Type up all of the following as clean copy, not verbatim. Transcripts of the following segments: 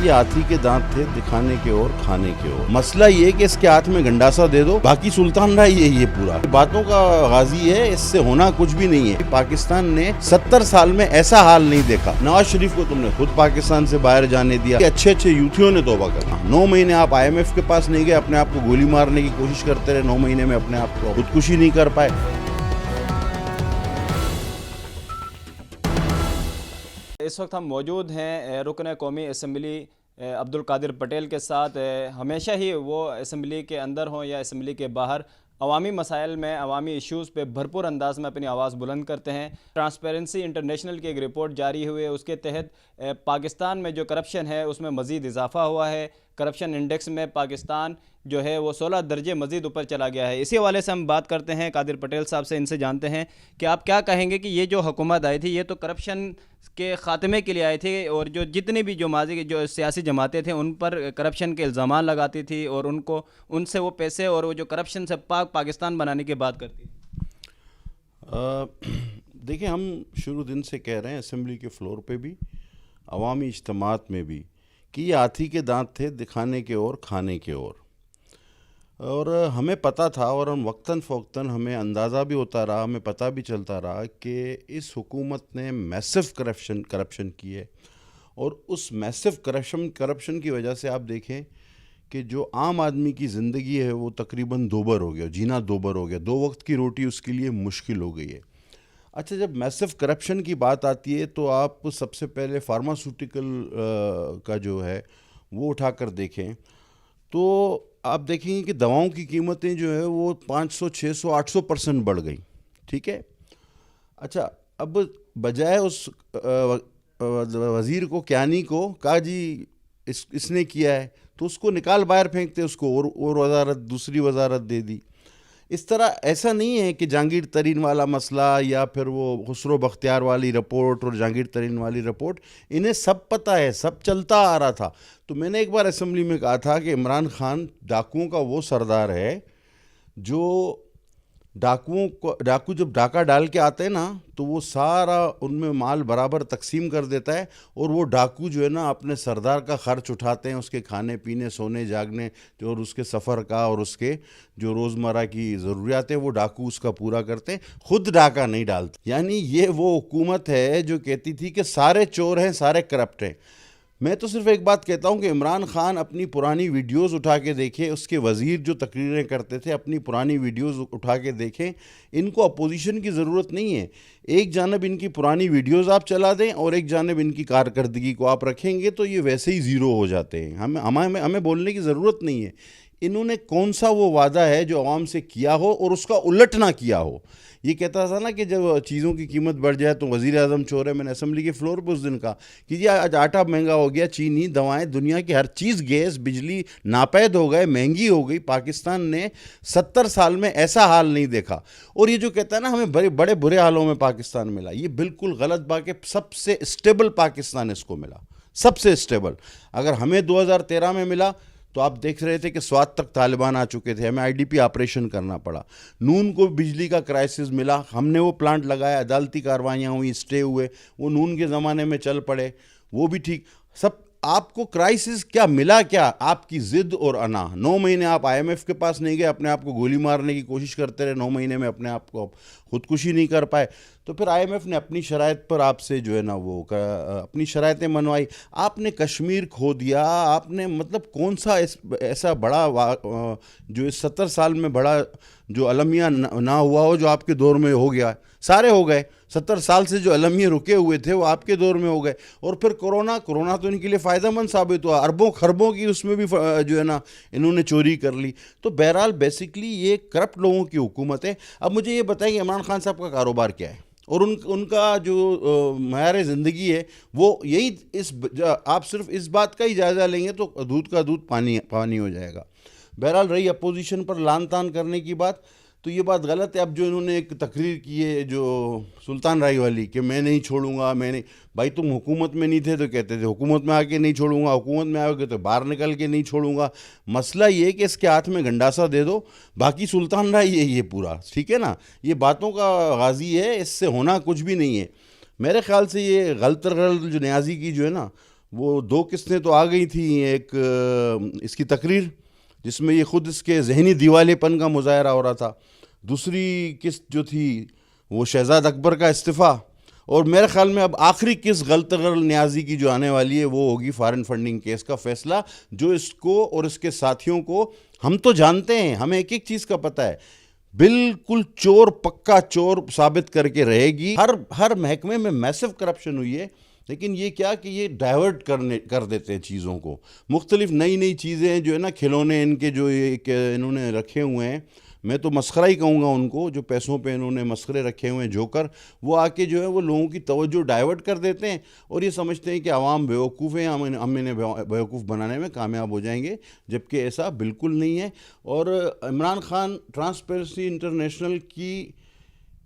یہ ہاتھی کے دانت تھے دکھانے کے اور کھانے کے اور. مسئلہ یہ کہ اس کے ہاتھ میں گنڈاسا دے دو, باقی سلطان رائی ہے یہ پورا. باتوں کا غازی ہے, اس سے ہونا کچھ بھی نہیں ہے. پاکستان نے 70 سال میں ایسا حال نہیں دیکھا. نواز شریف کو تم نے خود پاکستان سے باہر جانے دیا. اچھے اچھے یوتھیوں نے توبہ کرنا. 9 مہینے آپ IMF کے پاس نہیں گئے, اپنے آپ کو گولی مارنے کی کوشش کرتے رہے. 9 مہینے میں اپنے آپ کو خودکشی نہیں کر پائے. اس وقت ہم موجود ہیں رکن قومی اسمبلی عبدالقادر پٹیل کے ساتھ. ہمیشہ ہی وہ اسمبلی کے اندر ہوں یا اسمبلی کے باہر عوامی مسائل میں, عوامی ایشوز پہ بھرپور انداز میں اپنی آواز بلند کرتے ہیں. ٹرانسپیرنسی انٹرنیشنل کی ایک رپورٹ جاری ہوئی ہے, اس کے تحت پاکستان میں جو کرپشن ہے اس میں مزید اضافہ ہوا ہے. کرپشن انڈیکس میں پاکستان جو ہے وہ 16 درجے مزید اوپر چلا گیا ہے. اسی حوالے سے ہم بات کرتے ہیں قادر پٹیل صاحب سے, ان سے جانتے ہیں کہ آپ کیا کہیں گے کہ یہ جو حکومت آئی تھی یہ تو کرپشن کے خاتمے کے لیے آئی تھی, اور جو جتنی بھی جو ماضی کی جو سیاسی جماعتیں تھیں ان پر کرپشن کے الزامات لگاتی تھی اور ان سے وہ پیسے اور وہ جو کرپشن سے پاکستان بنانے کی بات کرتی تھی. دیکھیں, ہم شروع دن سے کہہ رہے ہیں اسمبلی کے فلور پہ بھی, عوامی اجتماعات میں بھی, کہ یہ ہاتھی کے دانت تھے دکھانے کے اور کھانے کے اور ہمیں پتہ تھا, اور ہم وقتاً فوقتاً ہمیں اندازہ بھی ہوتا رہا, ہمیں پتہ بھی چلتا رہا کہ اس حکومت نے میسو کرپشن کی ہے. اور اس میسو کرپشن کی وجہ سے آپ دیکھیں کہ جو عام آدمی کی زندگی ہے وہ تقریباً دوبر ہو گیا, جینا دوبر ہو گیا. 2 وقت کی روٹی اس کے لیے مشکل ہو گئی ہے. اچھا, جب میسو کرپشن کی بات آتی ہے تو آپ سب سے پہلے فارماسیوٹیکل کا جو ہے وہ اٹھا کر دیکھیں تو آپ دیکھیں گے کہ دواؤں کی قیمتیں جو ہے وہ 500, 600, 800% بڑھ گئیں. ٹھیک ہے. اچھا, اب بجائے اس وزیر کو, کیانی کو, کہا جی اس نے کیا ہے, تو اس کو نکال باہر پھینکتے, اس کو اور وزارت, دوسری وزارت دے دی. اس طرح ایسا نہیں ہے کہ جہانگیر ترین والا مسئلہ یا پھر وہ خسرو بختیار والی رپورٹ اور جہانگیر ترین والی رپورٹ, انہیں سب پتہ ہے, سب چلتا آ رہا تھا. تو میں نے ایک بار اسمبلی میں کہا تھا کہ عمران خان ڈاکوؤں کا وہ سردار ہے جو ڈاکو جب ڈاکہ ڈال کے آتے ہیں نا تو وہ سارا ان میں مال برابر تقسیم کر دیتا ہے, اور وہ ڈاکو جو ہے نا اپنے سردار کا خرچ اٹھاتے ہیں, اس کے کھانے پینے, سونے جاگنے اور اس کے سفر کا اور اس کے جو روزمرہ کی ضروریات ہیں وہ ڈاکو اس کا پورا کرتے ہیں, خود ڈاکہ نہیں ڈالتے. یعنی یہ وہ حکومت ہے جو کہتی تھی کہ سارے چور ہیں, سارے کرپٹ ہیں. میں تو صرف ایک بات کہتا ہوں کہ عمران خان اپنی پرانی ویڈیوز اٹھا کے دیکھیں, اس کے وزیر جو تقریریں کرتے تھے اپنی پرانی ویڈیوز اٹھا کے دیکھیں. ان کو اپوزیشن کی ضرورت نہیں ہے. ایک جانب ان کی پرانی ویڈیوز آپ چلا دیں اور ایک جانب ان کی کارکردگی کو آپ رکھیں گے تو یہ ویسے ہی زیرو ہو جاتے ہیں. ہمیں بولنے کی ضرورت نہیں ہے انہوں نے کون سا وہ وعدہ ہے جو عوام سے کیا ہو اور اس کا الٹ نہ کیا ہو. یہ کہتا تھا نا کہ جب چیزوں کی قیمت بڑھ جائے تو وزیر اعظم چور ہے. میں نے اسمبلی کے فلور پہ اس دن کہا کہ جی آج آٹا مہنگا ہو گیا, چینی, دوائیں, دنیا کی ہر چیز, گیس, بجلی ناپید ہو گئے, مہنگی ہو گئی. پاکستان نے 70 سال میں ایسا حال نہیں دیکھا. اور یہ جو کہتا ہے نا ہمیں بڑے برے حالوں میں پاکستان ملا, یہ بالکل غلط بات ہے. سب سے اسٹیبل پاکستان اس کو ملا, سب سے اسٹیبل. اگر ہمیں 2013 میں ملا تو آپ دیکھ رہے تھے کہ سوات تک طالبان آ چکے تھے, ہمیں IDP آپریشن کرنا پڑا. نون کو بجلی کا کرائسس ملا, ہم نے وہ پلانٹ لگایا, عدالتی کاروائیاں ہوئیں, اسٹے ہوئے, وہ نون کے زمانے میں چل پڑے, وہ بھی ٹھیک. سب آپ کو کرائسس کیا ملا, کیا آپ کی ضد اور انا. 9 مہینے آپ IMF کے پاس نہیں گئے, اپنے آپ کو گولی مارنے کی کوشش کرتے رہے, 9 مہینے میں اپنے آپ کو خودکشی نہیں کر پائے. تو پھر IMF نے اپنی شرائط پر آپ سے جو ہے نا وہ اپنی شرائطیں منوائی. آپ نے کشمیر کھو دیا, آپ نے مطلب کون سا ایسا بڑا جو اس 70 سال میں بڑا جو المیہ نہ ہوا ہو جو آپ کے دور میں ہو گیا. سارے ہو گئے. 70 سال سے جو المیہ رکے ہوئے تھے وہ آپ کے دور میں ہو گئے. اور پھر کرونا تو ان کے لیے فائدہ مند ثابت ہوا, اربوں خربوں کی اس میں بھی جو ہے نا انہوں نے چوری کر لی. تو بہرحال بیسکلی یہ کرپٹ لوگوں کی حکومت ہے. اب مجھے یہ بتائیں کہ عمران خان صاحب کا کاروبار کیا ہے اور ان کا جو معیار زندگی ہے وہ یہی. آپ صرف اس بات کا ہی جائزہ لیں گے تو دودھ کا دودھ پانی ہو جائے گا. بہرحال رہی اپوزیشن پر لان تان کرنے کی بات, تو یہ بات غلط ہے. اب جو انہوں نے ایک تقریر کی ہے جو سلطان رائی والی کہ میں نہیں چھوڑوں گا, میں نہیں, بھائی تم حکومت میں نہیں تھے تو کہتے تھے حکومت میں آ کے نہیں چھوڑوں گا, حکومت میں آؤ گے تو باہر نکل کے نہیں چھوڑوں گا. مسئلہ یہ کہ اس کے ہاتھ میں گنڈاسا دے دو, باقی سلطان رائی ہے یہ پورا. ٹھیک ہے نا, یہ باتوں کا غازی ہے, اس سے ہونا کچھ بھی نہیں ہے. میرے خیال سے یہ غلط جو نیازی کی جو ہے نا وہ 2 قسطیں تو آ گئی تھیں. ایک اس کی تقریر جس میں یہ خود اس کے ذہنی دیوالے پن کا مظاہرہ ہو رہا تھا. دوسری قسط جو تھی وہ شہزاد اکبر کا استعفیٰ. اور میرے خیال میں اب آخری قسط غلطغرل نیازی کی جو آنے والی ہے وہ ہوگی فارن فنڈنگ کیس کا فیصلہ, جو اس کو اور اس کے ساتھیوں کو, ہم تو جانتے ہیں, ہمیں ایک ایک چیز کا پتہ ہے, بالکل چور, پکا چور ثابت کر کے رہے گی. ہر محکمے میں میسو کرپشن ہوئی ہے, لیکن یہ کیا کہ یہ ڈائیورٹ کر دیتے ہیں چیزوں کو. مختلف نئی چیزیں جو ہے نا, کھلونے ان کے جو انہوں نے رکھے ہوئے ہیں, میں تو مسخرہ ہی کہوں گا ان کو, جو پیسوں پہ انہوں نے مسخرے رکھے ہوئے ہیں جوکر, وہ آ کے جو ہے وہ لوگوں کی توجہ ڈائیورٹ کر دیتے ہیں اور یہ سمجھتے ہیں کہ عوام بیوقوف ہیں, ہم انہیں بیوقوف بنانے میں کامیاب ہو جائیں گے, جبکہ ایسا بالکل نہیں ہے. اور عمران خان ٹرانسپیرنسی انٹرنیشنل کی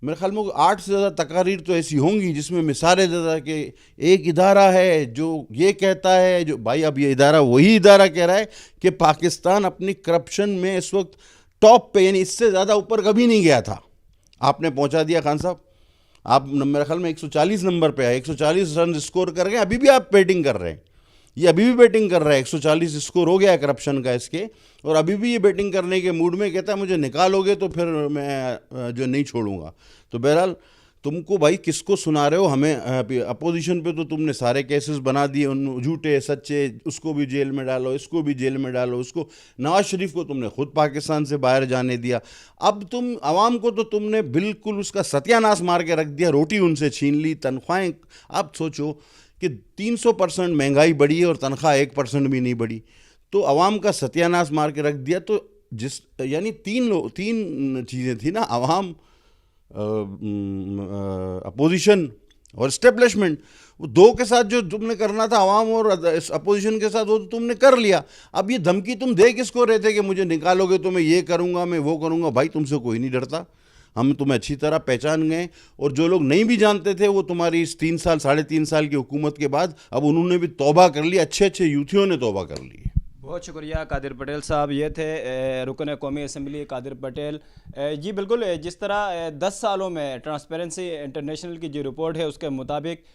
میرے خیال میں 8 سے زیادہ تقاریر تو ایسی ہوں گی جس میں مثالیں زیادہ کہ ایک ادارہ ہے جو یہ کہتا ہے, جو بھائی اب یہ ادارہ وہی ادارہ کہہ رہا ہے کہ پاکستان اپنی کرپشن میں اس وقت ٹاپ پہ, یعنی اس سے زیادہ اوپر کبھی نہیں گیا تھا. آپ نے پہنچا دیا خان صاحب, آپ میرے خیال میں 140 نمبر پہ آئے, 140 رن اسکور کر گئے. ابھی بھی آپ بیٹنگ کر رہے ہیں, یہ ابھی بھی بیٹنگ کر رہا ہے. 140 اسکور ہو گیا ہے کرپشن کا اس کے, اور ابھی بھی یہ بیٹنگ کرنے کے موڈ میں کہتا ہے مجھے نکالو گے تو پھر میں جو نہیں چھوڑوں گا. تو بہرحال تم کو بھائی کس کو سنا رہے ہو, ہمیں اپوزیشن پہ تو تم نے سارے کیسز بنا دیے, ان جھوٹے سچے, اس کو بھی جیل میں ڈالو, اس کو بھی جیل میں ڈالو, اس کو نواز شریف کو تم نے خود پاکستان سے باہر جانے دیا. اب تم عوام کو تو تم نے بالکل اس کا ستیہ ناش مار کے رکھ دیا, روٹی ان سے چھین لی, تنخواہیں. اب سوچو کہ 300% مہنگائی بڑھی ہے اور تنخواہ 1% بھی نہیں بڑھی, تو عوام کا ستیہ ناش مار کے رکھ دیا. تو یعنی تین چیزیں تھیں نا, عوام, اپوزیشن اور اسٹیبلشمنٹ. وہ 2 کے ساتھ جو تم نے کرنا تھا عوام اور اپوزیشن کے ساتھ, وہ تو تم نے کر لیا. اب یہ دھمکی تم دے کس کو رہے تھے کہ مجھے نکالو گے تو میں یہ کروں گا, میں وہ کروں گا. بھائی تم سے کوئی نہیں ڈرتا, ہم تمہیں اچھی طرح پہچان گئے. اور جو لوگ نہیں بھی جانتے تھے وہ تمہاری اس 3 سال 3.5 سال کی حکومت کے بعد اب انہوں نے بھی توبہ کر لی, اچھے یوتھیوں نے توبہ کر لی. بہت شکریہ قادر پٹیل صاحب. یہ تھے رکن قومی اسمبلی قادر پٹیل. جی بالکل, جس طرح 10 سالوں میں ٹرانسپیرنسی انٹرنیشنل کی جو رپورٹ ہے اس کے مطابق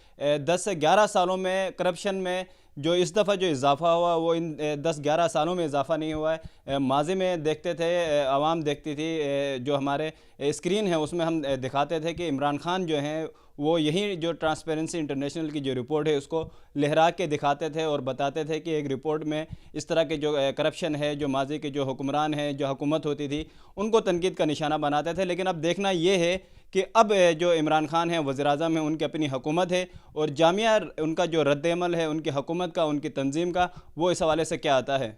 10 سے 11 سالوں میں کرپشن میں جو اس دفعہ جو اضافہ ہوا وہ ان 10-11 سالوں میں اضافہ نہیں ہوا ہے. ماضی میں دیکھتے تھے, عوام دیکھتی تھی, جو ہمارے اسکرین ہے اس میں ہم دکھاتے تھے کہ عمران خان جو ہیں وہ یہی جو ٹرانسپیرنسی انٹرنیشنل کی جو رپورٹ ہے اس کو لہرا کے دکھاتے تھے اور بتاتے تھے کہ ایک رپورٹ میں اس طرح کے جو کرپشن ہے, جو ماضی کے جو حکمران ہیں, جو حکومت ہوتی تھی, ان کو تنقید کا نشانہ بناتے تھے. لیکن اب دیکھنا یہ ہے کہ اب جو عمران خان ہیں, وزیر اعظم ہیں, ان کی اپنی حکومت ہے, اور جامعہ ان کا جو رد عمل ہے ان کی حکومت کا, ان کی تنظیم کا, وہ اس حوالے سے کیا آتا ہے.